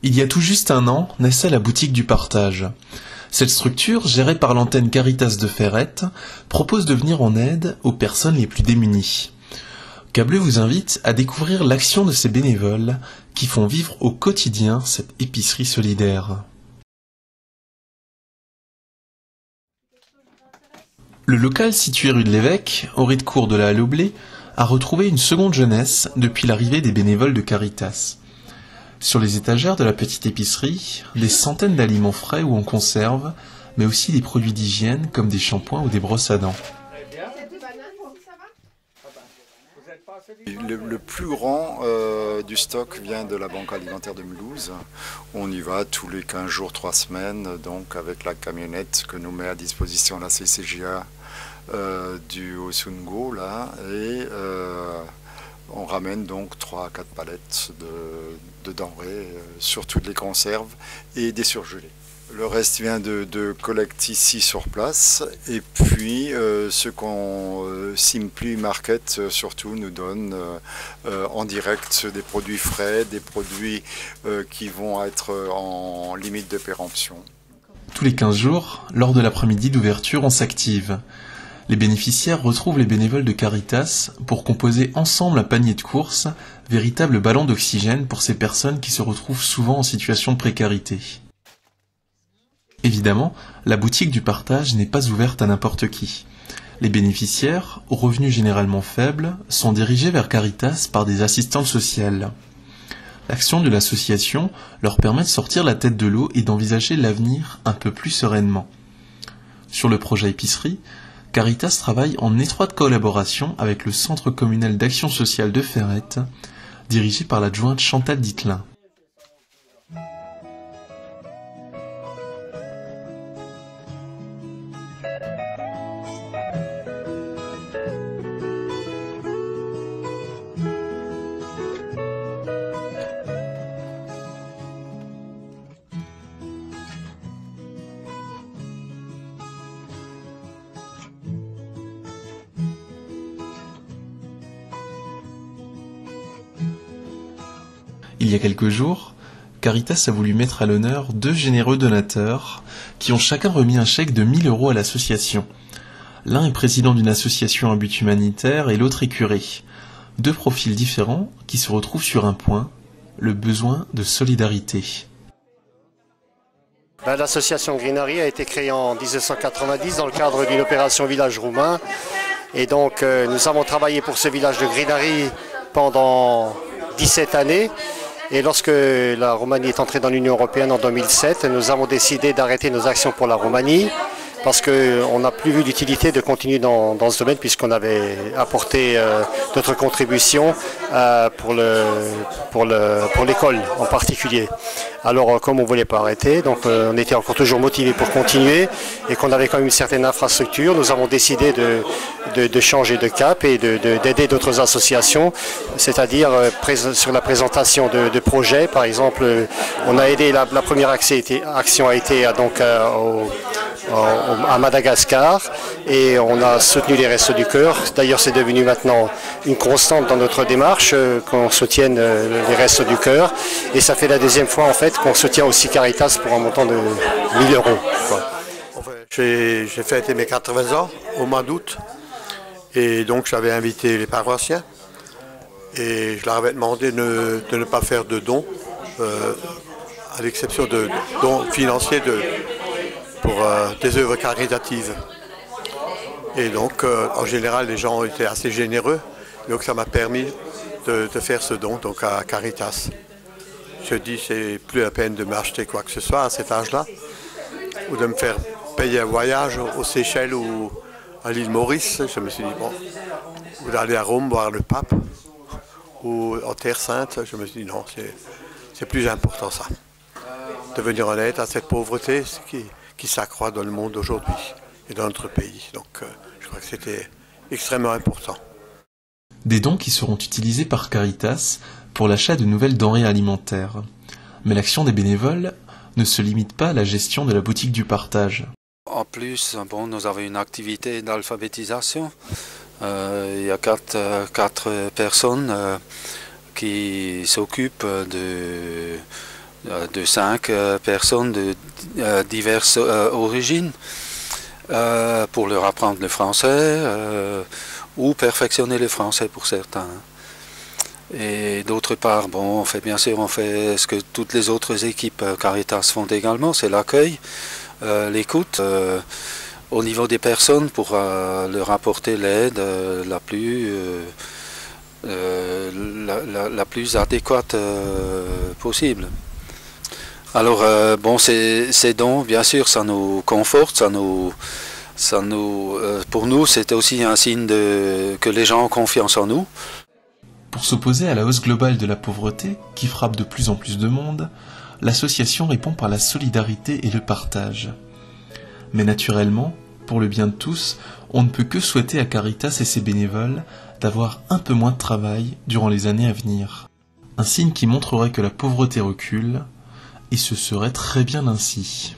Il y a tout juste un an, naissait la boutique du partage. Cette structure, gérée par l'antenne Caritas de Ferrette, propose de venir en aide aux personnes les plus démunies. Câbleux vous invite à découvrir l'action de ces bénévoles qui font vivre au quotidien cette épicerie solidaire. Le local situé rue de l'Évêque, au rez-de-cour de la Halle au Blé, a retrouvé une seconde jeunesse depuis l'arrivée des bénévoles de Caritas. Sur les étagères de la petite épicerie, des centaines d'aliments frais ou en conserve, mais aussi des produits d'hygiène comme des shampoings ou des brosses à dents. Le plus grand du stock vient de la Banque alimentaire de Mulhouse. On y va tous les 15 jours, 3 semaines, donc avec la camionnette que nous met à disposition la CCJA du Osungo, là, et on ramène donc 3 à 4 palettes de denrées, surtout des conserves et des surgelés. Le reste vient de collecte ici sur place, et puis ce qu'on Simply Market surtout nous donne en direct des produits frais, des produits qui vont être en limite de péremption. Tous les 15 jours, lors de l'après-midi d'ouverture, on s'active. Les bénéficiaires retrouvent les bénévoles de Caritas pour composer ensemble un panier de courses, véritable ballon d'oxygène pour ces personnes qui se retrouvent souvent en situation de précarité. Évidemment, la boutique du partage n'est pas ouverte à n'importe qui. Les bénéficiaires, aux revenus généralement faibles, sont dirigés vers Caritas par des assistantes sociales. L'action de l'association leur permet de sortir la tête de l'eau et d'envisager l'avenir un peu plus sereinement. Sur le projet épicerie, Caritas travaille en étroite collaboration avec le Centre communal d'action sociale de Ferrette, dirigé par l'adjointe Chantal Dittelin. Il y a quelques jours, Caritas a voulu mettre à l'honneur 2 généreux donateurs qui ont chacun remis un chèque de 1 000 € à l'association. L'un est président d'une association à but humanitaire et l'autre est curé. 2 profils différents qui se retrouvent sur un point, le besoin de solidarité. L'association Greenery a été créée en 1990 dans le cadre d'une opération village roumain. Et donc nous avons travaillé pour ce village de Greenery pendant 17 années. Et lorsque la Roumanie est entrée dans l'Union européenne en 2007, nous avons décidé d'arrêter nos actions pour la Roumanie parce qu'on n'a plus vu l'utilité de continuer dans ce domaine puisqu'on avait apporté notre contribution pour l'école en particulier. Alors comme on ne voulait pas arrêter, donc on était encore toujours motivé pour continuer et qu'on avait quand même une certaine infrastructure, nous avons décidé de changer de cap et d'aider d'autres associations, c'est-à-dire sur la présentation de projets. Par exemple, on a aidé, la première action a été donc à Madagascar et on a soutenu les Restos du Cœur. D'ailleurs, c'est devenu maintenant une constante dans notre démarche qu'on soutienne les Restos du Cœur. Et ça fait la deuxième fois en fait qu'on soutient aussi Caritas pour un montant de 1 000 €. J'ai fêté mes 80 ans au mois d'août et donc j'avais invité les paroissiens et je leur avais demandé de ne pas faire de dons, à l'exception de dons financiers pour des œuvres caritatives. Et donc, en général, les gens ont été assez généreux. Donc, ça m'a permis de faire ce don donc à Caritas. Je dis, c'est plus la peine de m'acheter quoi que ce soit à cet âge-là, ou de me faire payer un voyage aux Seychelles ou à l'île Maurice. Je me suis dit, bon, ou d'aller à Rome voir le pape, ou en Terre Sainte. Je me suis dit, non, c'est plus important ça. De venir en aide à cette pauvreté qui s'accroît dans le monde aujourd'hui et dans notre pays. Donc je crois que c'était extrêmement important. Des dons qui seront utilisés par Caritas pour l'achat de nouvelles denrées alimentaires. Mais l'action des bénévoles ne se limite pas à la gestion de la boutique du partage. En plus, bon, nous avons une activité d'alphabétisation. Il y a quatre personnes qui s'occupent de 5 personnes de diverses origines pour leur apprendre le français ou perfectionner le français pour certains. Et d'autre part, bon, on fait ce que toutes les autres équipes Caritas font également, c'est l'accueil, l'écoute au niveau des personnes pour leur apporter l'aide la plus adéquate possible. Alors bon, ces dons, bien sûr, ça nous conforte, pour nous, c'est aussi un signe que les gens ont confiance en nous. Pour s'opposer à la hausse globale de la pauvreté, qui frappe de plus en plus de monde, l'association répond par la solidarité et le partage. Mais naturellement, pour le bien de tous, on ne peut que souhaiter à Caritas et ses bénévoles d'avoir un peu moins de travail durant les années à venir. Un signe qui montrerait que la pauvreté recule, et ce serait très bien ainsi.